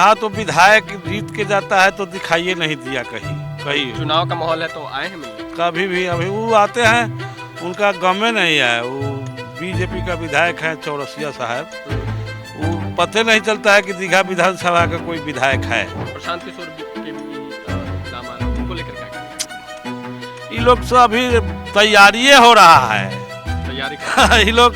यहाँ तो विधायक जीत के जाता है तो दिखाइए नहीं दिया कहीं कहीं। चुनाव का माहौल है तो आए हैं मिलने? कभी भी अभी वो आते हैं, उनका गमे नहीं है। वो बीजेपी का विधायक है चौरसिया साहब, वो पता नहीं चलता है कि दीघा विधानसभा का कोई विधायक है। प्रशांत किशोर के भी नाम आ रहा है, उनको लेकर क्या कहेंगे? ये लोग तो अभी तैयारी हो रहा है, तैयारी ये लोग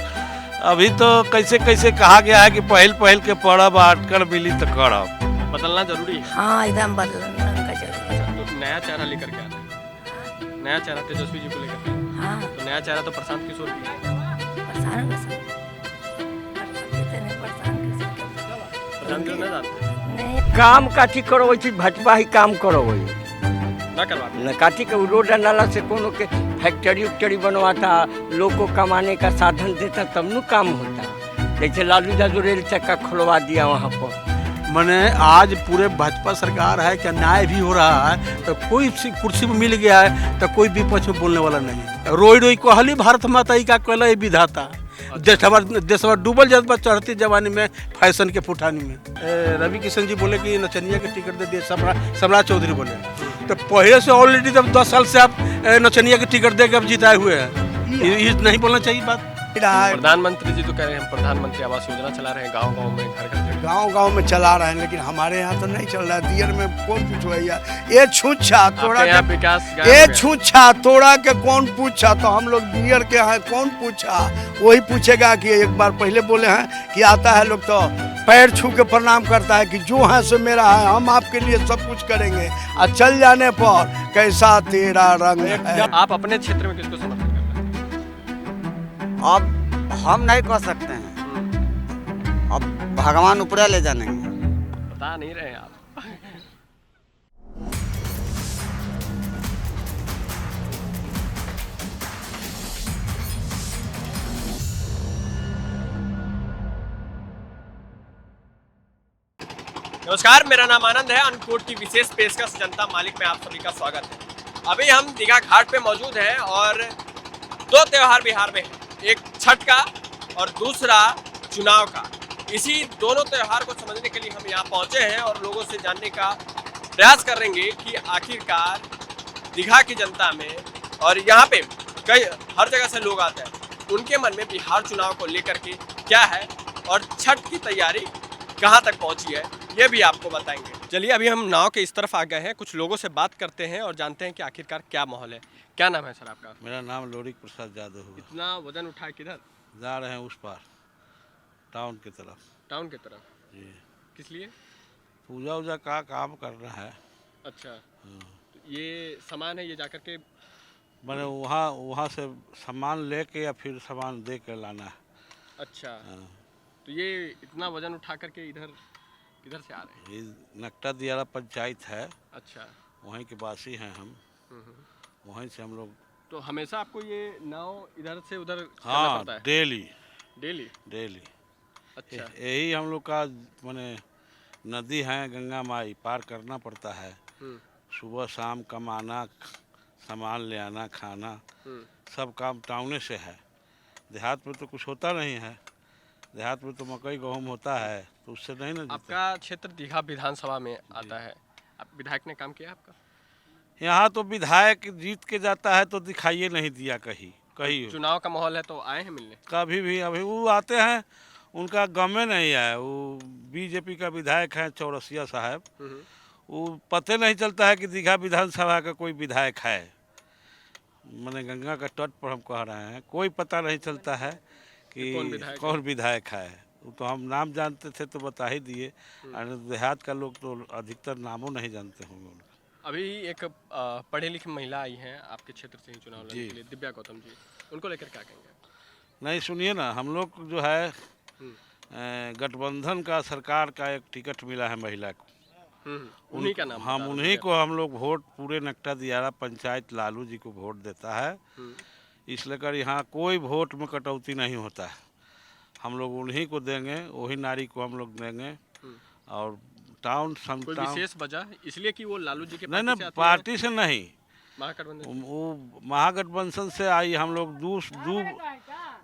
अभी तो कैसे कैसे कहा गया है कि पहल के पड़ब अटकर मिली तो करब। बदलना जरूरी है। हाँ एकदम बदलना का जरूरी है। तो नया चेहरा लेकर के आ रहे हैं, नया चेहरा तेजस्वी जी को लेकर के। हाँ तो नया चेहरा तो प्रशांत किशोर भी है। परेशान प्रशांत किशोर नहीं जानते? नहीं काम काठी करो वही भाजपा ही काम करो वही ना करवाते? न काठी के रोड नाला से कोनो के फैक्ट्री उक्टरी बनवाता, लोग को कमाने का साधन देता, तब न काम होता। जैसे लालू यादव रेल चक्का खुलवा दिया वहाँ पर। मैंने आज पूरे भाजपा सरकार है कि न्याय भी हो रहा है, तो कोई कुर्सी में मिल गया है तो कोई विपक्ष में बोलने वाला नहीं। रोई रोई कहली भारत माता का कहला विधाता। देशवा डूबल जात बा चढ़ती जवानी में, फैशन के फुटानी में। रवि किशन जी बोले कि नचनिया के टिकट दे दिए, सम्राट चौधरी बोले। तो पहले से ऑलरेडी जब 10 साल से आप नचनिया के टिकट दे के अब जिताए हुए हैं, ये नहीं बोलना चाहिए बात। प्रधानमंत्री जी तो कह रहे हैं हम प्रधानमंत्री आवास योजना चला रहे हैं, गांव-गांव में घर घर गांव में चला रहे हैं, लेकिन हमारे यहाँ तो नहीं चल रहा है। दियर में कौन पूछवाइया, ये छूछा तोड़ा यहाँ के, विकास ये छूछा तोड़ा के कौन पूछा? तो हम लोग दियर के हैं, कौन पूछा? वही पूछेगा कि एक बार पहले बोले हैं कि आता है लोग तो पैर छू के प्रणाम करता है कि जो है सो मेरा है, हम आपके लिए सब कुछ करेंगे। और चल जाने पर कैसा तेरा रंग है। आप अपने क्षेत्र में किसको समर्थन करते हैं? अब हम नहीं कह सकते हैं, अब भगवान ऊपर ले जानेंगे। बता नहीं रहे आप। नमस्कार, मेरा नाम आनंद है। अनकोट की विशेष पेशकश जनता मालिक में आप सभी का स्वागत है। अभी हम दीघा घाट पे मौजूद हैं और दो त्योहार बिहार में हैं, एक छठ का और दूसरा चुनाव का। इसी दोनों त्योहार को समझने के लिए हम यहाँ पहुँचे हैं और लोगों से जानने का प्रयास करेंगे कि आखिरकार दीघा की जनता में और यहाँ पे हर जगह से लोग आते हैं, उनके मन में बिहार चुनाव को लेकर के क्या है और छठ की तैयारी कहाँ तक पहुँची है, ये भी आपको बताएंगे। चलिए अभी हम नाव के इस तरफ आ गए हैं, कुछ लोगों से बात करते हैं और जानते हैं कि आखिरकार क्या माहौल है। क्या नाम है सर आपका? मेरा नाम लोरिक प्रसाद यादव है। इतना वजन उठाए किधर जा रहे हैं? उस पार टाउन की तरफ। टाउन की तरफ? जी। किस लिए? पूजा वूजा का काम करना है। अच्छा, तो ये सामान है, ये जाकर के मैंने वहाँ से सामान लेके या फिर सामान दे के लाना है। अच्छा, तो ये इतना वजन उठा करके इधर किधर से आ रहे हैं? ये नकटा दियारा पंचायत है। अच्छा, वहीं के वासी हैं हम, वहीं से हम लोग। तो हमेशा आपको ये नाव इधर से उधर चलना हाँ, पड़ता है? डेली। अच्छा, यही हम लोग का माने नदी है, गंगा माई पार करना पड़ता है। सुबह शाम कमाना, सामान ले आना, खाना, सब काम टाउने से है। देहात में तो कुछ होता नहीं है। देहात में तो मकई गेहूँ होता है, तो उससे नहीं ना। आपका क्षेत्र दीघा विधानसभा में आता है, आप विधायक ने काम किया आपका? यहाँ तो विधायक जीत के जाता है तो दिखाइए नहीं दिया कहीं। चुनाव का माहौल है तो आए हैं मिलने? कभी भी अभी वो आते हैं, उनका गमे नहीं है। वो बीजेपी का विधायक है चौरसिया साहब, वो पता नहीं चलता है कि दीघा विधानसभा का कोई विधायक है। मैंने गंगा का तट पर हम कह रहे हैं, कोई पता नहीं चलता है कि कौन विधायक है। वो तो हम नाम जानते थे तो बता ही दिए, और देहात का लोग तो अधिकतर नामों नहीं जानते होंगे उनका। अभी एक पढ़े लिखे महिला आई हैं आपके क्षेत्र से ही चुनाव लड़ने के लिए, दिव्या गौतम जी, उनको लेकर क्या कहेंगे? नहीं, सुनिए ना, हम लोग जो है गठबंधन का सरकार का एक टिकट मिला है महिला को। उन्हीं का नाम? हम उन्हीं को हम लोग वोट, पूरे नकटा दियारा पंचायत लालू जी को वोट देता है। इसलिए कर यहाँ कोई वोट में कटौती नहीं होता है। हम लोग उन्हीं को देंगे, वही नारी को हम लोग देंगे। और टाउन कोई विशेष वजह इसलिए कि वो लालू जी के नहीं, पार्टी से नहीं, महागठबंधन, वो महागठबंधन से आई। हम लोग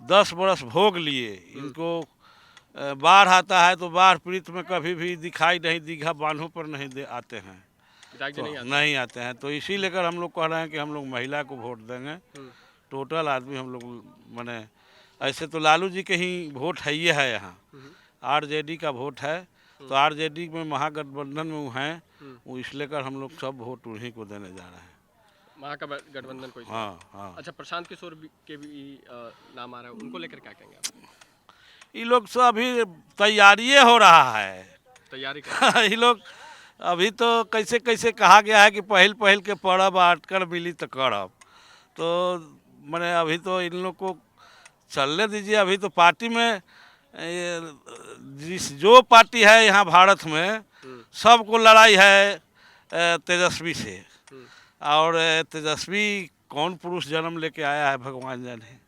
10 बरस भोग लिए, इनको बाढ़ आता है तो बाढ़ पीड़ित में कभी भी दिखाई नहीं, दीघा बांधों पर नहीं आते हैं, विधायक जी तो नहीं आते। नहीं आते हैं। तो इसी लेकर हम लोग कह रहे हैं कि हम लोग महिला को वोट देंगे। टोटल आदमी हम लोग माने ऐसे तो लालू जी के ही वोट है, ये है यहाँ आरजेडी का वोट है, तो आरजेडी में महागठबंधन में वो हैं, वो इस लेकर हम लोग सब वोट उन्हीं को देने जा रहे हैं। महागठबंधन कोई। हाँ हाँ। अच्छा, प्रशांत किशोर के भी नाम आ रहा है, उनको लेकर क्या कहेंगे आप? ये लोग सब अभी तैयारी हो रहा है, तैयारी कर ये लोग अभी तो कैसे कैसे कहा गया है कि पहल पहल के पड़ब आटकर मिली तो करब, तो मैंने अभी तो इन लोग को चलने दीजिए। अभी तो पार्टी में जो पार्टी है यहाँ भारत में सबको लड़ाई है तेजस्वी से, और तेजस्वी कौन पुरुष जन्म लेके आया है भगवान जाने,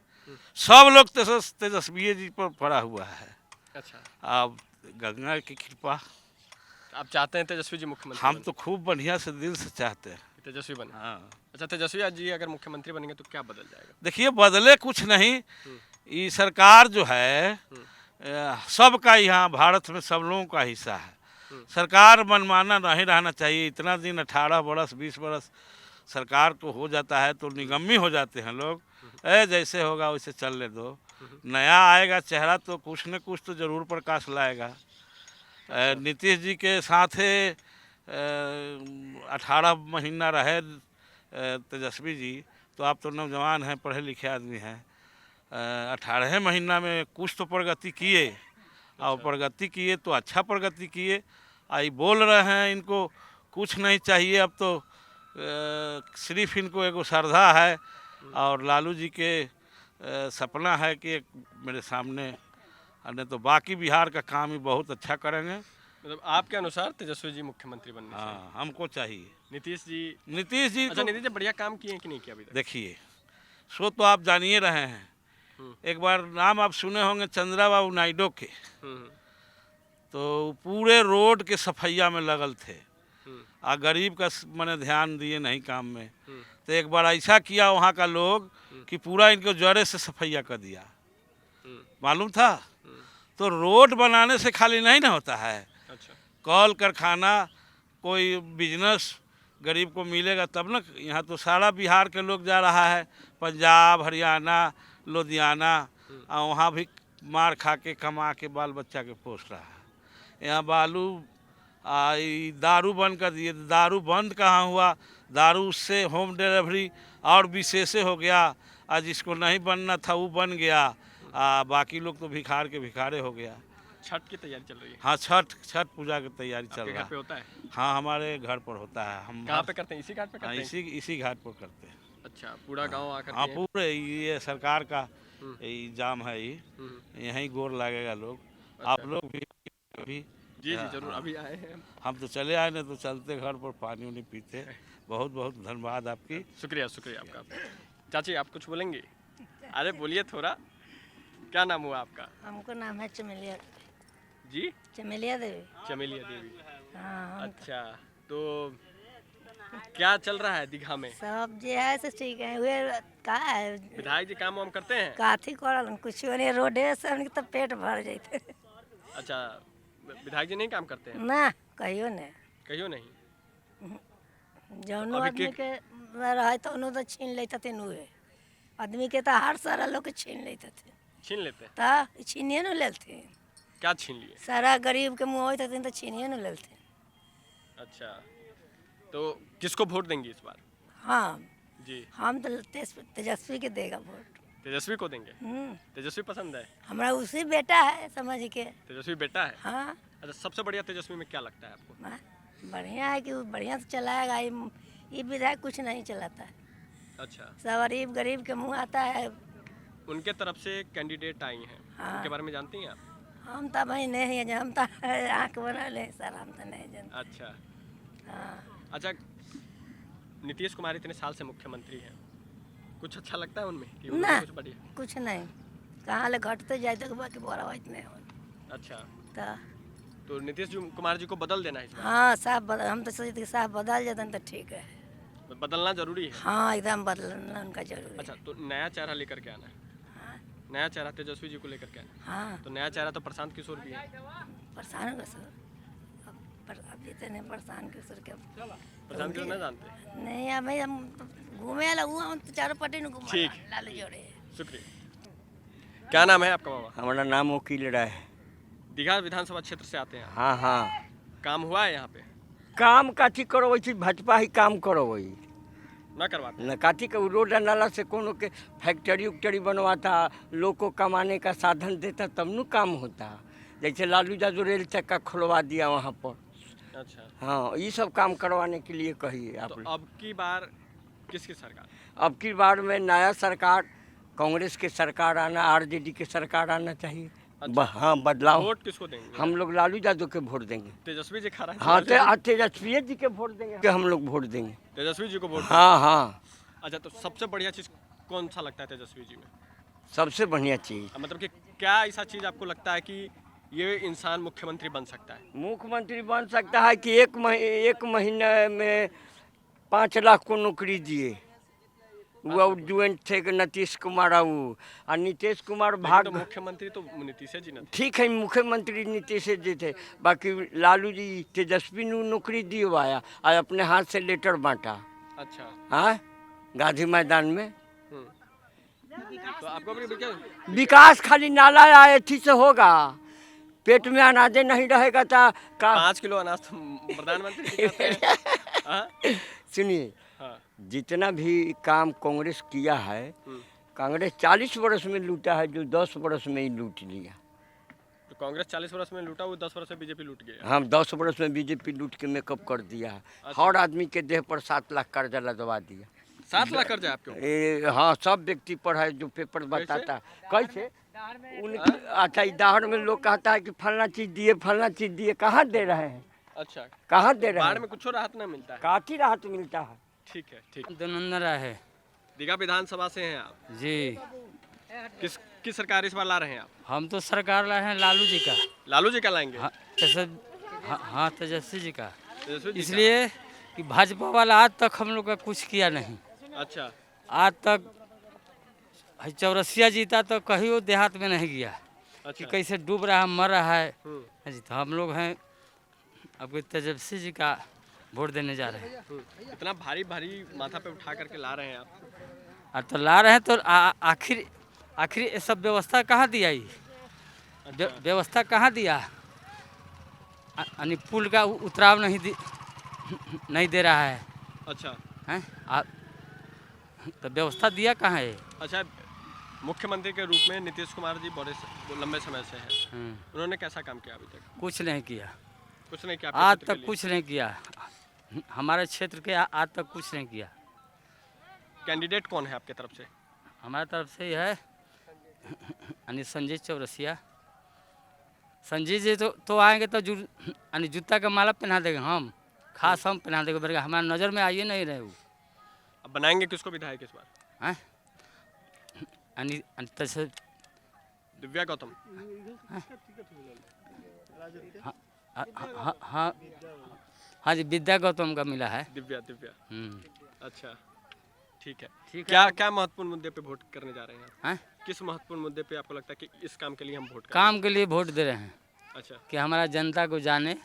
सब लोग तेजस्वी जी पर पड़ा हुआ है। अच्छा, अब गंगा की कृपा, आप चाहते हैं तेजस्वी जी मुख्यमंत्री हम तो खूब बढ़िया से दिल से चाहते हैं। बने? तेजस्वी बने। हाँ अच्छा, तेजस्वी जी अगर मुख्यमंत्री बनेंगे तो क्या बदल जाएगा? देखिए, बदले कुछ नहीं, ये सरकार जो है सबका यहाँ भारत में सब लोगों का हिस्सा है। सरकार मनमाना नहीं रहना चाहिए। इतना दिन 18 बरस 20 बरस सरकार को हो जाता है तो निगम्मी हो जाते हैं लोग, जैसे होगा वैसे चलने दो। नया आएगा चेहरा तो कुछ न कुछ तो ज़रूर प्रकाश लाएगा। नीतीश जी के साथ 18 महीना रहे तेजस्वी जी, तो आप तो नौजवान हैं, पढ़े लिखे आदमी हैं। 18 महीना में कुछ तो प्रगति किए, और प्रगति किए तो अच्छा प्रगति किए। आई बोल रहे हैं इनको कुछ नहीं चाहिए, अब तो सिर्फ इनको एगो श्रद्धा है और लालू जी के सपना है कि मेरे सामने, नहीं तो बाकी बिहार का काम ही बहुत अच्छा करेंगे। मतलब आपके अनुसार तेजस्वी जी मुख्यमंत्री बनने चाहिए? हाँ, हमको चाहिए नीतीश जी। तो अच्छा, नीतीश जी बढ़िया काम किए कि नहीं किया अभी तक? देखिए, सो तो आप जानिए रहे हैं। एक बार नाम आप सुने होंगे चंद्रबाबू नायडू के, तो पूरे रोड के सफैया में लगल थे, आ गरीब का मैंने ध्यान दिए नहीं काम में। तो एक बार ऐसा किया वहाँ का लोग कि पूरा इनको जड़े से सफैया कर दिया, मालूम था। तो रोड बनाने से खाली नहीं ना होता है, अच्छा, कल कारखाना कोई बिजनेस गरीब को मिलेगा तब ना। यहाँ तो सारा बिहार के लोग जा रहा है, पंजाब हरियाणा लुधियाना, और वहाँ भी मार खा के कमा के बाल बच्चा के पोस रहा है। यहाँ बालू दारू बंद कर दिए, दारू बंद कहाँ हुआ, दारू से होम डिलीवरी और विशेष हो गया, और जिसको नहीं बनना था वो बन गया, बाकी लोग तो भिखार के भिखारे हो गया। छठ की तैयारी चल रही है? हाँ, छठ पूजा की तैयारी चल रहा घर पे है। होता है? हाँ, हमारे घर पर होता है। हम कहाँ पे करते हैं? इसी घाट पे करते हैं? इसी घाट पर करते हैं। अच्छा, पूरा गांव आकर हाँ, के? पूरे ये सरकार का जाम है, ये यहीं गोर लगेगा लोग। आप लोग भी जी जी जरूर, अभी आए हैं। हम तो चले आए, नहीं तो चलते घर पर पानी उनी पीते। बहुत बहुत धन्यवाद आपकी। शुक्रिया शुक्रिया आपका। चाची, आप कुछ बोलेंगे? अरे बोलिए थोड़ा, क्या नाम हुआ आपका? हमको नाम है चमेलिया जी? चमेलिया देवी। चमेलिया देवी। हाँ, अच्छा, तो क्या चल रहा है दीघा में? सब जे है से ठीक है। वे का है, विधायक जी काम वाम करते हैं? काथी करल कुछ नहीं, रोडे से हमके तो पेट भर जाते। अच्छा, विधायक जी नहीं काम करते हैं? ना कहियो नहीं, कहियो नहीं। जौनो अभी आदमी के रहे तो उन्हों तो छीन लेते थे, उहे आदमी के तो हर सारा लोग के छीन लेते थे। छीन लेते हैं? तो छीनिए न लेते, क्या छीन लिए? सारा गरीब के मुँह होते थे तो छीनिए न लेते। अच्छा, तो किसको वोट देंगे इस बार? हाँ जी, हम तो तेजस्वी के देगा वोट। तेजस्वी को देंगे? तेजस्वी पसंद है? हमारा उसी बेटा है समझ के। तेजस्वी बेटा है? हाँ, अच्छा, सबसे बढ़िया तेजस्वी में क्या लगता है आपको? हाँ, बढ़िया है कि वो बढ़िया से चलाएगा। ये विधायक कुछ नहीं चलाता है, अच्छा, सब गरीब के मुँह आता है। उनके तरफ से कैंडिडेट आई हैं, हाँ। उनके बारे में जानती हैं आप? हम तो भाई नहीं है, हम तो आँख बना ले सर, हम तो नहीं जानते। अच्छा। हाँ, अच्छा, नीतीश कुमार इतने साल से मुख्यमंत्री हैं, कुछ अच्छा लगता है उनमें कि ना कुछ बढ़िया? कुछ नहीं, कहाँ ले घटते जाए तो बाकी बड़ा इतने हो। अच्छा, तो नीतीश कुमार जी को बदल देना है इस बार? हाँ, साहब हम तो सोचते कि साहब बदल जाते तो ठीक है। बदलना जरूरी है? हाँ, एकदम बदलना उनका जरूरी है। अच्छा, तो नया चेहरा लेकर के आना है? हाँ, नया चेहरा तेजस्वी जी को लेकर के? हाँ तो नया चेहरा तो प्रशांत किशोर भी है। परेशान होगा सर। अब इतने परेशान के सर क्या प्रशांत किशोर नहीं जानते? नहीं हमें हम घूमे वाला हुआ हम तो चारों पट्टी में घूमा ठीक। लालू जोड़े। शुक्रिया। क्या नाम है आपका बाबा? हमारा नाम वकील राय है। दीघा विधानसभा क्षेत्र से आते हैं? हाँ हाँ। काम हुआ है यहाँ पे? काम काठी करो वही भाजपा ही काम करो वही ना करवाते? न काठी के रोड नाला से कोनो के फैक्ट्री उक्टरी बनवाता, लोग को कमाने का साधन देता, तब न काम होता। जैसे लालू यादव रेल चक्का खुलवा दिया वहाँ पर। अच्छा। हाँ, ये सब काम करवाने के लिए कहिए आप। तो अब की बार किसकी सरकार? अब की बार में नया सरकार, कांग्रेस की सरकार आना, आरजेडी की सरकार आना चाहिए। हाँ, बदलाव। वोट किसको देंगे? हम लोग लालू यादव के वोट देंगे। तेजस्वी जी खा रहे हैं? हाँ, तेजस्वी जी के वोट देंगे कि हम लोग वोट देंगे तेजस्वी जी को वोट? हाँ हाँ। अच्छा, तो सबसे बढ़िया चीज कौन सा लगता है तेजस्वी जी में? सबसे बढ़िया चीज मतलब कि क्या ऐसा चीज आपको लगता है कि ये इंसान मुख्यमंत्री बन सकता है? मुख्यमंत्री बन सकता है कि एक महीने में 5 लाख को नौकरी दिए। वो जुएंट थे कि नीतीश कुमार और नीतीश कुमार भाग। तो मुख्यमंत्री तो नीतीश जी ने। ठीक है, मुख्यमंत्री नीतीश जी थे, बाकी लालू जी तेजस्वी ने नौकरी दिलवाया और अपने हाथ से लेटर बांटा। अच्छा। हाँ, गांधी मैदान में। तो आपको विकास खाली नाला आए थी से होगा, पेट में अनाज नहीं रहेगा तो 5 किलो अनाज तो प्रधानमंत्री जी कहते हैं। हाँ? सुनिए, हाँ। जितना भी काम कांग्रेस किया है, कांग्रेस 40 वर्ष में लूटा है, जो 10 वर्ष में ही लूट लिया। तो कांग्रेस 40 वर्ष में लूटा, वो 10 वर्ष में बीजेपी लूट गया। हम 10 वर्ष में बीजेपी लूट के मेकअप कर दिया है। हर आदमी के देह पर 7 लाख कर्जा लदवा दिया। 7 लाख कर्जा आपके? हाँ, सब व्यक्ति पर है जो पेपर बताता। कैसे उनकी अच्छा दाहड़ में लोग कहता है कि फलना चीज दिए, कहाँ दे रहे हैं? अच्छा, कहाँ दे रहे बाढ़ हैं? में कुछ राहत नहीं मिलता है? काफी राहत मिलता है। ठीक है, ठीक। दनंदरा है दीघा विधानसभा से हैं आप जी। किस सरकार इस बार ला रहे हैं आप? हम तो सरकार लाए हैं लालू जी का। लालू जी का लाएंगे? हाँ, तेजस्वी जी का। तेजस्वी जी का? इसलिए कि भाजपा वाला आज तक हम लोग का कुछ किया नहीं। अच्छा। आज तक चौरसिया जीता तो कहीं वो देहात में नहीं गया। अच्छा। कि कैसे डूब रहा है, मर रहा है जी। तो हम लोग हैं अब तेजस्वी जी का वोट देने जा रहे हैं। इतना भारी माथा पे उठा करके ला रहे हैं आप? और तो ला रहे हैं तो आखिर ये सब व्यवस्था कहाँ दिया? ये व्यवस्था कहाँ दिया? यानी पुल का उतराव नहीं दे रहा है। अच्छा। हैं? तो व्यवस्था दिया कहाँ है? अच्छा, मुख्यमंत्री के रूप में नीतीश कुमार जी बड़े लंबे समय से हैं। उन्होंने कैसा काम किया अभी तक? कुछ नहीं किया। कुछ नहीं किया आज तक कुछ नहीं किया हमारे क्षेत्र के। आज तक कुछ नहीं किया। कैंडिडेट कौन है आपके तरफ से? हमारे तरफ से ही है यानी संजय चौरसिया। संजय जी तो आएंगे तो यानी जूता का माला पहना देंगे, हम खास हम पहना देंगे। बल्कि हमारे नज़र में आइए नहीं रहे वो। अब बनाएंगे किसको विधायक इस बार? हैं? यानी दिव्या गौतम? हाँ जी, विद्या गौतम का मिला है। दिव्या। अच्छा, ठीक है। क्या महत्वपूर्ण मुद्दे पे वोट करने जा रहे हैं? किस महत्वपूर्ण मुद्दे पे आपको लगता है कि इस काम के लिए हम वोट काम के लिए वोट दे रहे हैं? अच्छा। कि हमारा जनता को जाने,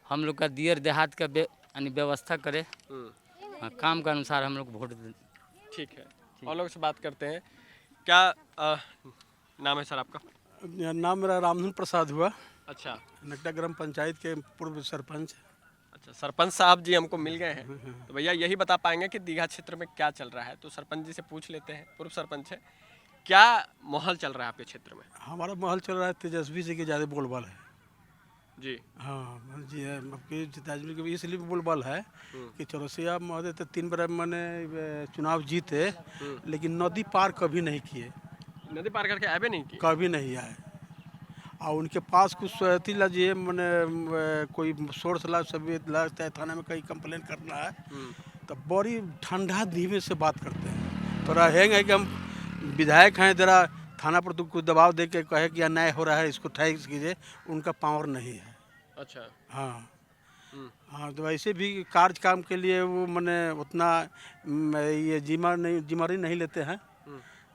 हम लोग का दियर देहात का यानी व्यवस्था करे, काम के अनुसार हम लोग वोट दें। ठीक है, और लोग से बात करते हैं। क्या नाम है सर आपका? नाम मेरा रामधन प्रसाद हुआ। अच्छा। नगदा ग्राम पंचायत के पूर्व सरपंच। अच्छा, सरपंच साहब जी हमको मिल गए हैं, तो भैया यही बता पाएंगे कि दीघा क्षेत्र में क्या चल रहा है? तो सरपंच जी से पूछ लेते हैं, पूर्व सरपंच है, क्या माहौल चल रहा है आपके क्षेत्र में? हमारा माहौल चल रहा है, तेजस्वी जी के ज़्यादा बोलबाल है जी। हाँ जी, तेजस्वी के इसलिए बोलबाल है कि चौरसिया महोदय तो 3 बार मैंने चुनाव जीते, लेकिन नदी पार कभी नहीं किए। नदी पार करके आए भी नहीं किए? कभी नहीं आए। और उनके पास कुछ सहती लजिए मैंने कोई सोर्स ला सभी लगता है थाने में कहीं कंप्लेन करना है तो बड़ी ठंडा धीमे से बात करते हैं। थोड़ा हैंग है कि हम विधायक हैं, जरा थाना पर तो कुछ दबाव दे के कहे कि अन्याय हो रहा है, इसको ठीक कीजिए, उनका पावर नहीं है। अच्छा। हाँ हाँ, तो वैसे भी कार्य काम के लिए वो मैंने उतना ये जिम्मेदारी नहीं लेते हैं।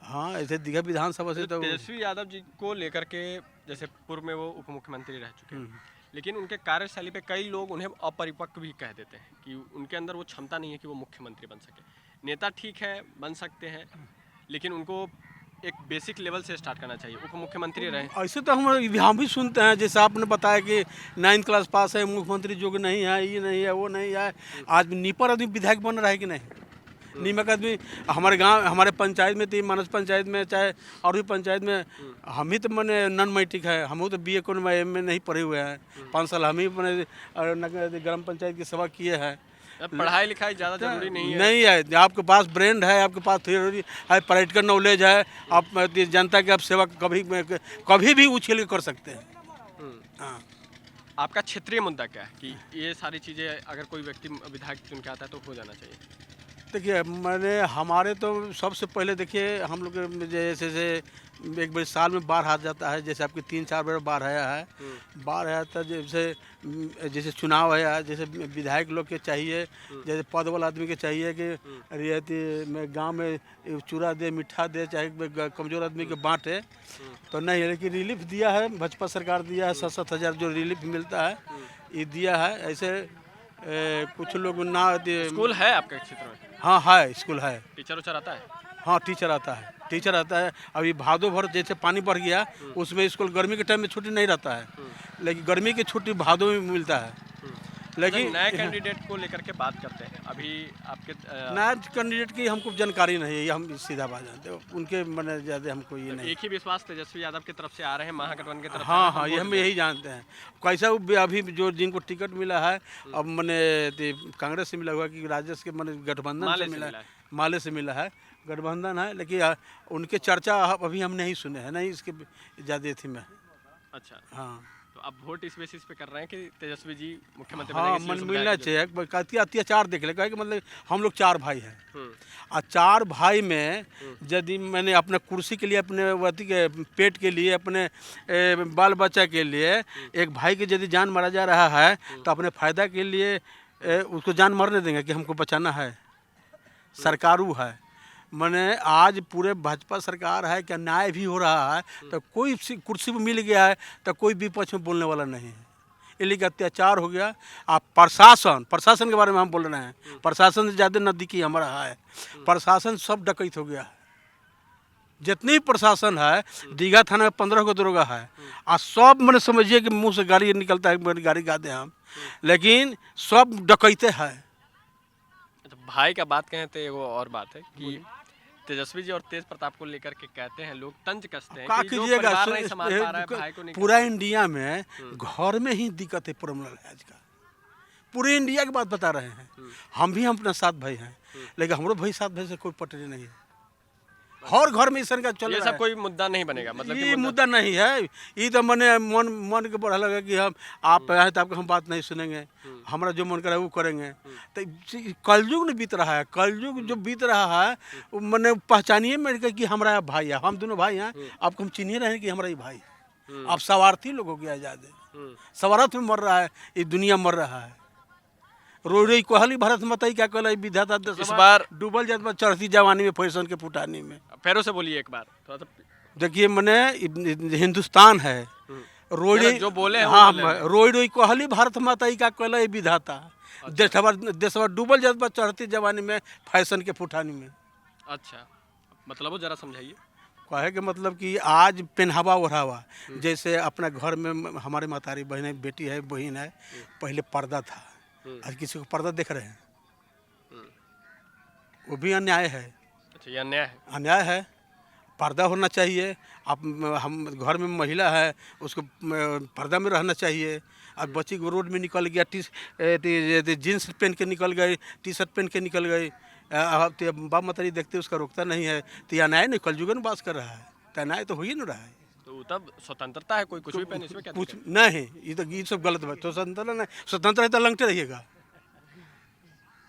हाँ, ऐसे दीघा विधानसभा से तो तेजस्वी यादव जी को लेकर के जैसे पूर्व में वो उप मुख्यमंत्री रह चुके हैं, लेकिन उनके कार्यशैली पे कई लोग उन्हें अपरिपक्व भी कह देते हैं कि उनके अंदर वो क्षमता नहीं है कि वो मुख्यमंत्री बन सके। नेता ठीक है, बन सकते हैं, लेकिन उनको एक बेसिक लेवल से स्टार्ट करना चाहिए। उप मुख्यमंत्री रहे ऐसे तो हम भी सुनते हैं, जैसे आपने बताया कि 9th क्लास पास है, मुख्यमंत्री योग्य नहीं है, ये नहीं है, वो नहीं है। आज नीपर आदमी विधायक बन रहा है कि नहीं? नीमक आदमी हमारे गांव, हमारे पंचायत में थी, मानस पंचायत में, चाहे और भी पंचायत में, हम ही तो मैंने नॉन मैट्रिक है, हम तो BA कौन में नहीं पढ़े हुए हैं। 5 साल हम ही मैंने ग्राम पंचायत की सेवा किए हैं। पढ़ाई लिखाई ज़्यादा जरूरी नहीं है। नहीं है, आपके पास ब्रेन है, आपके पास थ्योरी है, प्रैक्टिकल नॉलेज है, आप जनता की आप सेवा कभी भी उछल के कर सकते हैं। हाँ। आपका क्षेत्रीय मुद्दा क्या है कि ये सारी चीज़ें अगर कोई व्यक्ति विधायक चुन के आता है तो हो जाना चाहिए? देखिए, मैंने हमारे तो सबसे पहले देखिए, हम लोग जैसे एक बार साल में बाढ़ आ जाता है, जैसे आपके 3-4 बार बाढ़ आया है। बाढ़ आया था, जैसे चुनाव आया, जैसे विधायक लोग के चाहिए, जैसे पद वाला आदमी के चाहिए कि रियायती में गांव में चूरा दे, मिठा दे, चाहे कमज़ोर आदमी के बांटे, तो नहीं है। लेकिन रिलीफ दिया है, भाजपा सरकार दिया है, 7-7 हज़ार जो रिलीफ मिलता है ये दिया है। ऐसे कुछ लोग ना स्कूल है आपके क्षेत्र में? हाँ है, स्कूल है। टीचर उचर आता है? हाँ, टीचर आता है, टीचर आता है। अभी भादो भर जैसे पानी बढ़ गया, उसमें स्कूल गर्मी के टाइम में छुट्टी नहीं रहता है, लेकिन गर्मी की छुट्टी भादो में मिलता है। लेकिन नए कैंडिडेट को लेकर के बात करते हैं। अभी आपके नया कैंडिडेट की हमको जानकारी नहीं है, ये हम सीधा बात जानते हैं, उनके मैंने ज़्यादा हमको ये नहीं। एक ही विश्वास तेजस्वी यादव की तरफ से आ रहे हैं, महागठबंधन की तरफ से। हाँ हाँ, ये हम यही जानते हैं। कैसा अभी जो जिनको टिकट मिला है, अब मैंने कांग्रेस से मिला हुआ कि राजद के मैंने गठबंधन से मिला है, माले से मिला है, गठबंधन है, लेकिन उनके चर्चा अभी हम नहीं सुने हैं, नहीं इसके ज़्यादा थी में। अच्छा, हाँ, तो अब वोट इस बेसिस पे कर रहे हैं कि तेजस्वी जी मुख्यमंत्री हाँ, बनेंगे, मन इसलिए मिलना सुविधा चाहिए। अत्याचार देख लेगा कि मतलब हम लोग 4 भाई हैं, हम्म, और 4 भाई में यदि मैंने अपने कुर्सी के लिए, अपने वती के पेट के लिए, अपने बाल बच्चा के लिए एक भाई के यदि जान मारा जा रहा है, तो अपने फ़ायदा के लिए उसको जान मरने देंगे कि हमको बचाना है? सरकारू है, मैंने आज पूरे भाजपा सरकार है, क्या न्याय भी हो रहा है, तो कोई कुर्सी पर मिल गया है तो कोई विपक्ष में बोलने वाला नहीं है। इसलिए अत्याचार हो गया। आप प्रशासन के बारे में हम बोल रहे हैं, प्रशासन से ज़्यादा नज़दीकी हमारा है। प्रशासन सब डकैत हो गया है, जितनी भी प्रशासन है। दीघा थाना में 15 को दरोगा है, और सब मैंने समझिए कि मुंह से गाड़ी निकलता है, मेरी गाड़ी गा दे हम, लेकिन सब डकैते हैं। अच्छा, भाई का बात कहें तो एगो और बात है कि तेजस्वी जी और तेज प्रताप को लेकर के कहते हैं लोग, तंज कसते हैं का कि जो कीजिएगा, परिवार नहीं संभाल पा रहा है, भाई को नहीं पूरा इंडिया में घर में ही दिक्कत है, प्रॉब्लम है आज का। पूरे इंडिया की बात बता रहे हैं। हम भी अपना 7 भाई हैं, लेकिन हमारे भाई 7 भाई से कोई पटरी नहीं है। हर घर में इस का चल ये रहा सब है। कोई मुद्दा नहीं बनेगा, मतलब ये कि मुद्दा नहीं है। ये तो मैंने मन के बढ़ा लगा कि हम आप आए तो आपको हम बात नहीं सुनेंगे, हमारा जो मन करे वो करेंगे। तो कलयुग ने बीत रहा है, कलयुग जो बीत रहा है, वो मैंने पहचानिए मेरे कि हमारा भाई है, हम दोनों भाई हैं। आपको हम चिन्ह रहे हैं कि हमारा ही भाई। अब सवार्थी लोग हो गया ज़्यादा, सवारथ में मर रहा है, ये दुनिया मर रहा है। रोई कहली भारत माता क्या कहला, विधाता इस बार डूबल जात में चढ़ती जवानी में, फैशन के फुटानी में। पैरों से बोलिए एक बार थोड़ा सा। देखिए, मैंने हिंदुस्तान है, रोई जो बोले हैं वो हाँ, बोले रोई कहली भारत माता क्या कहला, विधाता देशवा डूबल जात में चढ़ती जवानी में, फैशन के फुटानी में। अच्छा, मतलब वो जरा समझाइए। कहे के मतलब कि आज पहनावा ओढ़ावा, जैसे अपना घर में हमारे मातारी बहन बेटी है, बहन है, पहले पर्दा था, आज किसी को पर्दा देख रहे हैं, वो भी अन्याय है। अच्छा, ये अन्याय है? अन्याय है, पर्दा होना चाहिए। आप हम घर में महिला है, उसको पर्दा में रहना चाहिए। अब बच्ची को रोड में निकल गया, जीन्स पहन के निकल गई, टी-शर्ट पहन के निकल गई, तो बाप मातारी देखते उसका रोकता नहीं है, तो यह अन्याय नहीं, कलयुग में बात कर रहा है, तो अन्याय तो हो ही नहीं रहा है। तो तब स्वतंत्रता है, कोई कुछ भी पहने, इसमें क्या कुछ दिक्कत? नहीं, ये सब गलत बात। तो स्वतंत्रता नहीं, स्वतंत्र है तो लंगटे रहिएगा।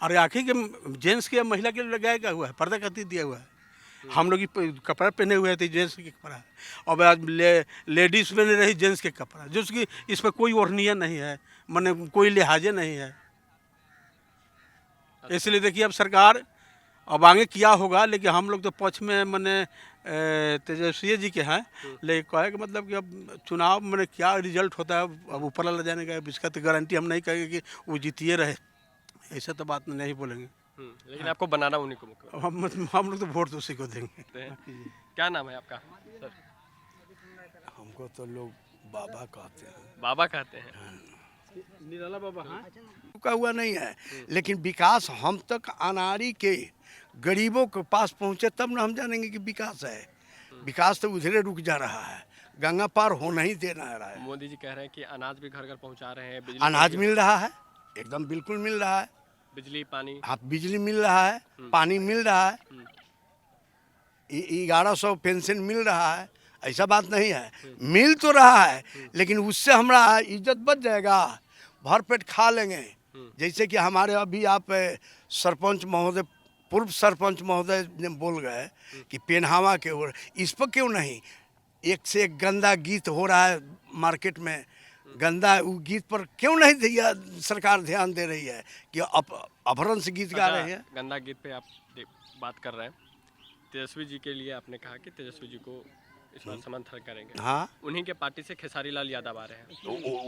अरे आखिर के जेंट्स के महिला के लिए लगाया क्या हुआ है, पर्दा कहती दिया हुआ है। हम लोग कपड़ा पहने हुए थे, जेंट्स के कपड़ा, और आज लेडीज़ पहने रही जेंट्स के कपड़ा, जो उसकी इस पर कोई ओढ़निया नहीं है, माने कोई लिहाजे नहीं है। इसलिए देखिए, अब सरकार अब आगे किया होगा, लेकिन हम लोग तो पक्ष में मैंने तेजस्वी जी के हैं, लेकिन कहे का मतलब कि अब चुनाव में क्या रिजल्ट होता है अब ऊपर वाला जाने का, इसका तो गारंटी हम नहीं कहेंगे कि वो जीतिए रहे, ऐसा तो बात नहीं बोलेंगे। लेकिन आपको बनाना उन्हीं को मुख्य। हम लोग तो वोट तो उसी को देंगे। क्या नाम है आपका सर? हमको तो लोग बाबा कहते हैं। बाबा कहते हैं। निराला बाबा। हाँ, रुका हुआ नहीं है, लेकिन विकास हम तक अनाड़ी के गरीबों के पास पहुंचे तब ना हम जानेंगे कि विकास है। विकास तो उधरे रुक जा रहा है, गंगा पार होना ही देना है। मोदी जी कह रहे हैं कि अनाज भी घर घर पहुंचा रहे हैं, बिजली अनाज मिल रहा है, एकदम बिल्कुल मिल रहा है। बिजली पानी, हाँ, बिजली मिल रहा है, पानी मिल रहा है, 1100 पेंशन मिल रहा है, ऐसा बात नहीं है। मिल तो रहा है, लेकिन उससे हमारा इज्जत बच जाएगा, भर पेट खा लेंगे। जैसे कि हमारे अभी आप सरपंच महोदय, पूर्व सरपंच महोदय ने बोल गए कि पेनहावा के ओर, इस पर क्यों नहीं एक से एक गंदा गीत हो रहा है मार्केट में, गंदा वो गीत पर क्यों नहीं सरकार ध्यान दे रही है कि अपहरण से गीत गा रहे हैं। गंदा गीत पे आप बात कर रहे हैं, तेजस्वी जी के लिए आपने कहा कि तेजस्वी जी को इस बार समर्थन करेंगे। हाँ, उन्हीं के पार्टी से खेसारी लाल यादव आ रहे हैं।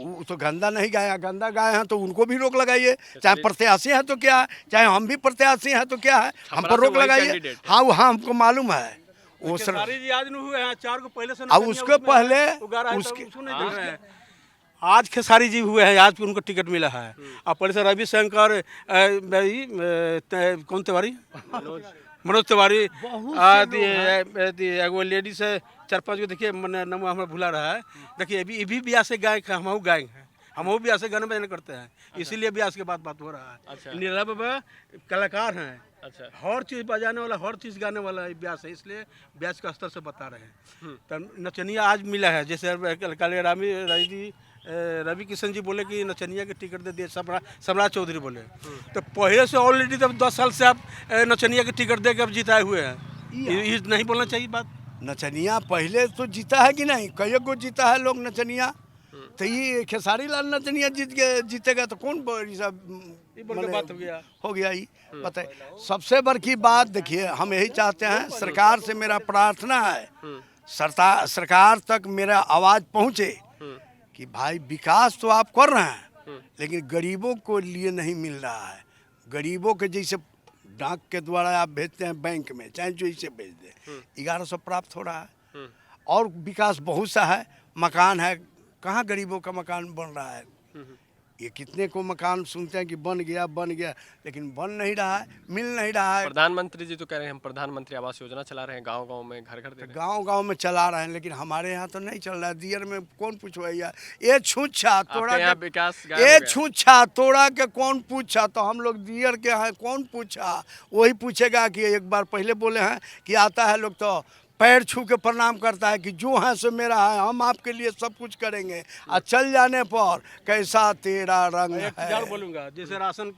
वो तो गंदा नहीं गाया, गंदा गाए हैं तो उनको भी रोक लगाइए, चाहे प्रत्याशी हैं तो क्या है, चाहे हम भी प्रत्याशी हैं तो क्या है, हम पर रोक लगाइए। हाँ, वो हाँ हमको मालूम है। वो सर जी आज नहीं हुए हैं, 4 को पहले से अब उसके पहले उसके आज खेसारी जी हुए हैं, आज उनको टिकट मिला है। और पहले से रविशंकर कौन तिवारी, मनोज तिवारी, एगो लेडी से 4-5 को देखिए नाम हमें भुला रहा है। देखिए अभी भी ब्याह से गायक हैं, हम गायक हैं, हम ब्याह से गाने बजाने करते हैं, इसीलिए ब्याह के बात हो रहा है। अच्छा। नीला बाबा कलाकार हैं, अच्छा, हर चीज़ बजाने वाला, हर चीज़ गाने वाला ब्यास है, इसलिए ब्यास का स्तर से बता रहे हैं। तो नचनिया आज मिला है, जैसे कल रवि किशन जी बोले कि नचनिया के टिकट दे दिए, सम्राट चौधरी बोले, तो पहले से ऑलरेडी तब 10 साल से आप नचनिया के टिकट दे के अब जिताए हुए हैं, ये नहीं बोलना चाहिए बात। नचनिया पहले तो जीता है कि नहीं, कई को जीता है लोग नचनिया, तो ये खेसारी लाल नचनिया जीतेगा तो कौन बात हो गया ही बताए। सबसे बड़ी बात देखिए, हम यही चाहते हैं, सरकार से मेरा प्रार्थना है, सरकार तक मेरा आवाज़ पहुँचे कि भाई विकास तो आप कर रहे हैं, लेकिन गरीबों को लिए नहीं मिल रहा है। गरीबों के जैसे डाक के द्वारा आप भेजते हैं बैंक में, चाहे जो इसे भेज दें, 1100 प्राप्त हो रहा है। और विकास बहुत सा है, मकान है, कहाँ गरीबों का मकान बन रहा है। ये कितने को मकान सुनते हैं कि बन गया, लेकिन बन नहीं रहा है, मिल नहीं रहा है। प्रधानमंत्री जी तो कह रहे हैं हम प्रधानमंत्री आवास योजना चला रहे हैं, गांव-गांव में घर घर दे रहे हैं। गांव-गांव में चला रहे हैं, लेकिन हमारे यहाँ तो नहीं चल रहा है। दियर में कौन पूछवाइया, ये छूछा तोड़ा यहाँ विकास, ये छूछा तोड़ा के कौन पूछा, तो हम लोग दियर के हैं, कौन पूछा, वही पूछेगा कि एक बार पहले बोले हैं कि आता है लोग तो पैर छू के प्रणाम करता है कि जो है सो मेरा है, हम आपके लिए सब कुछ करेंगे, और चल जाने पर कैसा तेरा रंग है। बोलूँगा जैसे राशन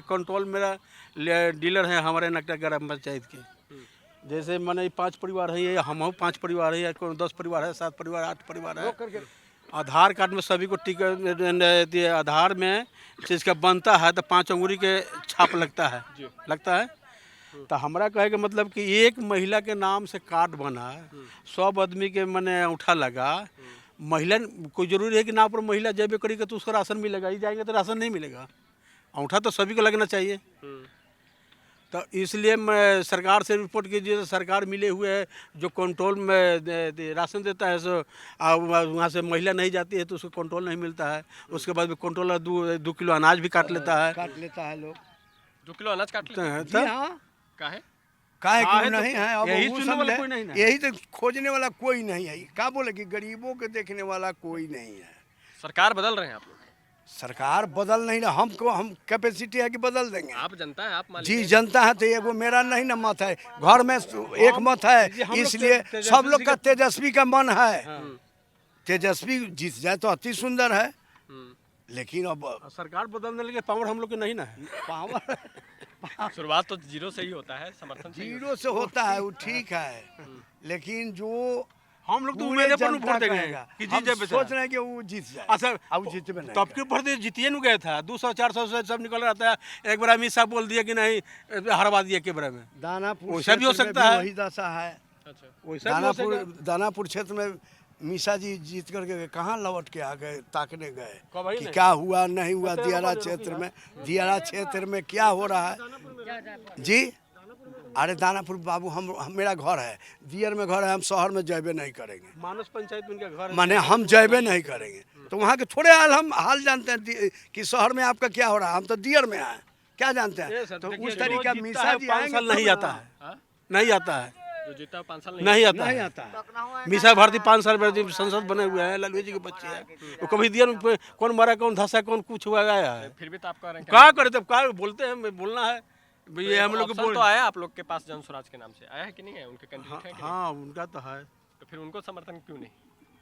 कंट्रोल मेरा डीलर है हमारे नकटा ग्राम पंचायत के, जैसे मैंने 5 परिवार है, ये हम 5 परिवार है, 10 परिवार है, 7 परिवार, 8 परिवार है। आधार कार्ड में सभी को टिकट, आधार में जिसका बनता है तो 5 अंगुरी के छाप लगता है। तो हमारा कहे के मतलब कि एक महिला के नाम से कार्ड बना, 100 आदमी के मैंने अंगूठा लगा, महिला कोई जरूरी है कि नाम पर महिला जब करी तो उसको राशन मिलेगा, ही जाएंगे तो राशन नहीं मिलेगा, अंगूठा तो सभी को लगना चाहिए। तो इसलिए मैं सरकार से रिपोर्ट कीजिए, तो सरकार मिले हुए है जो कंट्रोल में राशन देता है, सो वहाँ से महिला नहीं जाती है तो उसको कंट्रोल नहीं मिलता है। उसके बाद में कंट्रोलर 2 किलो अनाज भी काट लेता है लोग 2 किलो अनाज काट लेते हैं। काहे क्यों नहीं है, अब यही वो सुनने वाला समझे, कोई नहीं है। यही तो खोजने वाला कोई नहीं है। क्या बोले कि गरीबों के देखने वाला कोई नहीं है। सरकार बदल रहे हैं आप लोग, सरकार बदल नहीं रहा, हम कैपेसिटी है कि बदल देंगे। आप जनता है, आप मालिक जी जनता है, तो एगो मेरा नहीं ना मत है, घर में एक मत है, इसलिए सब लोग का तेजस्वी का मन है। तेजस्वी जीत जाए तो अति सुंदर है, लेकिन अब सरकार बदलने लगे, पावर हम लोग के नहीं ना है। पावर शुरुआत तो 0 से ही होता है, समर्थन 0 से होता है, वो ठीक है, लेकिन जो हम लोग तो पूरे उम्मीद पर जनता वोट देंगे कहेगा। कि हम जीत जाए सोच रहे हैं कि वो जीत जाए। अच्छा अब जीतबे नहीं तब के ऊपर तो जीतिए न गया था 200-400 से सब निकल रहा था। एक बार अमित शाह बोल दिया कि नहीं हरवा दिया के बारे में। दानापुर वैसा भी हो क्षेत्र में सकता है। वही दशा है। अच्छा, वैसा भी हो सकता है। दानापुर क्षेत्र में मीसा जी जीत करके कहाँ लौट के आ गए, ताकने गए कब आई कि नहीं? क्या हुआ नहीं हुआ। बताइए, दियारा बताइए, क्षेत्र रुकिए। में, दियारा क्षेत्र में क्या हो रहा है जी? अरे दानापुर बाबू हम मेरा घर है, दियर में घर है, हम शहर में जयबे नहीं करेंगे। मानस पंचायत में उनका घर है। माने हम जयबे नहीं करेंगे। तो वहाँ के थोड़े हाल जानते हैं कि शहर में आपका क्या हो रहा है। हम तो दियर में आए, क्या जानते ये हैं। सर, तो देखिए, उस जो तरीका जीतता मीसा है जी 5 आएंगे साल तब नहीं ना। आता है। हाँ? नहीं आता है, जो जीता 5 साल नहीं आता नहीं है। आता है। मीसा भारती 5 साल बाद संसद बने हुए हैं, लालू जी के बच्चे हैं। वो कभी दिया में कौन मारा, कौन धंसा, कौन कुछ हुआ गया है। फिर भी तो आप कह रहे हैं क्या करे तब, क्या बोलते हैं, बोलना है भाई। ये हम लोग ऑप्शन तो आया आप लोग के पास जन स्वराज के नाम से, आया है कि नहीं है? उनके कैंडिडेट है कि नहीं? हाँ उनका तो है। तो फिर उनको समर्थन क्यों नहीं?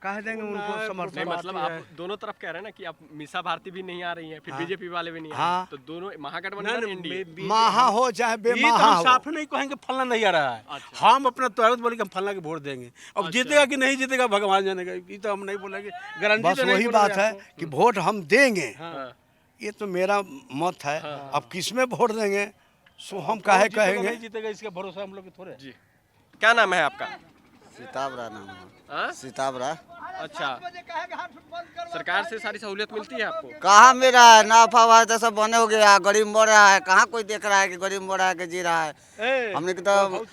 कह देंगे उनको नहीं, समर्थन। मतलब आप दोनों तरफ कह रहे हैं ना कि आप मीसा भारती भी नहीं आ रही हैं, फिर बीजेपी वाले भी नहीं आ रहे हाँ। हैं, तो दोनों महागठबंधन एनडीए। महा हो चाहे ये तो बेमहा हम हो। साफ नहीं कहेंगे फलना नहीं आ रहा है। अच्छा। हम अपना त्वरित बोले कि हम फलना के वोट देंगे। अब जीतेगा कि नहीं जीतेगा भगवान जानेगा, ये तो हम नहीं बोलेंगे, गारंटी बस तो नहीं वही बोलेंगे बात है आपको। कि वोट हम देंगे। हाँ। ये तो मेरा मत है। अब किसमें वोट देंगे सो हम काहे जीतेगा कहेंगे। नहीं जीतेगा इसका भरोसा हम लोग के थोड़े। जी, क्या नाम है आपका? सीताबरा नाम है। हाँ? सीताबरा अच्छा, सरकार से सारी सहूलियत मिलती है आपको? कहाँ मिल रहा है? नाफा हुआ तो सब बने हो गया, गरीब मर रहा है। कहाँ कोई देख रहा है कि गरीब मर रहा है कि जी रहा है? हमने तो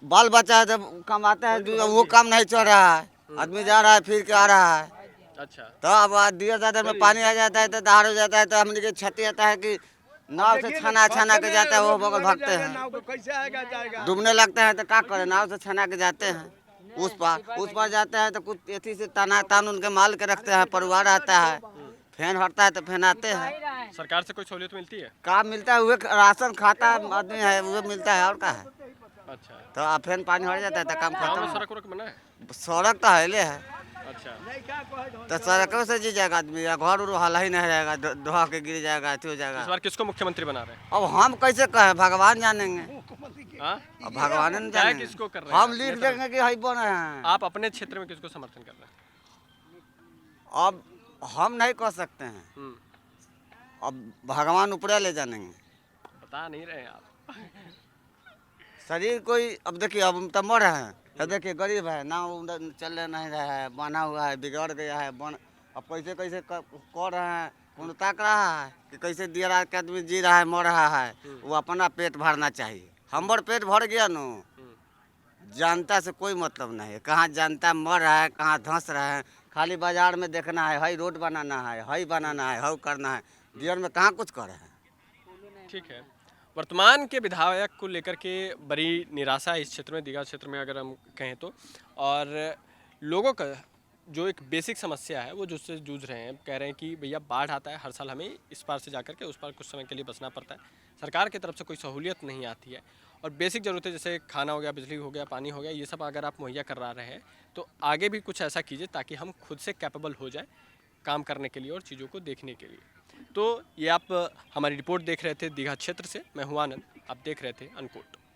बाल बच्चा है जब कमाते हैं, वो काम नहीं चल रहा है। आदमी जा रहा है फिर के आ रहा है। अच्छा, तो अब दिया जाता में पानी आ जाता है तो दहाड़ हो जाता है, तो हमने के क्षति आता है कि नाव से छना छना के जाता है, वो बगल भागते हैं। कैसे आएगा जाएगा। डूबने लगता है तो क्या करें, नाव से छना के जाते हैं। उस पार जाते हैं तो कुछ एथी से तान उनके माल के रखते हैं, परिवार आता है, फैन हटता है तो फैन आते हैं। सरकार से कोई सहूलियत मिलती है? का मिलता है? वो राशन खाता आदमी है वो मिलता है, और क्या है। अच्छा, तो आप फैन पानी हट जाता है तो काम गाँव में खत्म। सड़क वड़क बना है? सड़क तो है है, अच्छा, तो सड़कों से जी जाएगा आदमी, या घर उर हला ही नहीं रहेगा, ढहा के गिर जाएगा, अथी हो इस जाएगा। बार किसको मुख्यमंत्री बना रहे हैं? अब हम कैसे कहें, भगवान जानेंगे। हाँ? अब भगवान ने क्या जानेंगे। किसको कर रहे हैं हम आप? लिख नेता देंगे कि हई बने हैं। आप अपने क्षेत्र में किसको समर्थन कर रहे हैं? अब हम नहीं कह सकते हैं, अब भगवान ऊपर ले जानेंगे। बता नहीं रहे आप। शरीर कोई, अब देखिए अब तो मर रहे हैं, तो देखिए गरीब है ना, चल नहीं रहा है, बना हुआ है, बिगड़ गया है, अब कैसे कैसे कर रहे हैं, कौन ताक रहा है कि कैसे दिया रात के आदमी जी रहा है, मर रहा है। वो अपना पेट भरना चाहिए। हमार पेट भर गया नो, जनता से कोई मतलब नहीं है। कहाँ जनता मर रहा है, कहाँ धंस रहा है, खाली बाजार में देखना है, हई रोड बनाना है, हई बनाना है, हव करना है, दियर में कहाँ कुछ कर रहे हैं। ठीक है, वर्तमान के विधायक को लेकर के बड़ी निराशा है इस क्षेत्र में, दीघा क्षेत्र में अगर हम कहें तो। और लोगों का जो एक बेसिक समस्या है वो जिससे जूझ रहे हैं, कह रहे हैं कि भैया बाढ़ आता है हर साल, हमें इस पार से जाकर के उस पार कुछ समय के लिए बसना पड़ता है, सरकार की तरफ से कोई सहूलियत नहीं आती है। और बेसिक ज़रूरतें जैसे खाना हो गया, बिजली हो गया, पानी हो गया, ये सब अगर आप मुहैया करा रहे हैं तो आगे भी कुछ ऐसा कीजिए ताकि हम खुद से कैपेबल हो जाए काम करने के लिए और चीज़ों को देखने के लिए। तो ये आप हमारी रिपोर्ट देख रहे थे दीघा क्षेत्र से। मैं हूं आनंद, आप देख रहे थे अनकोट।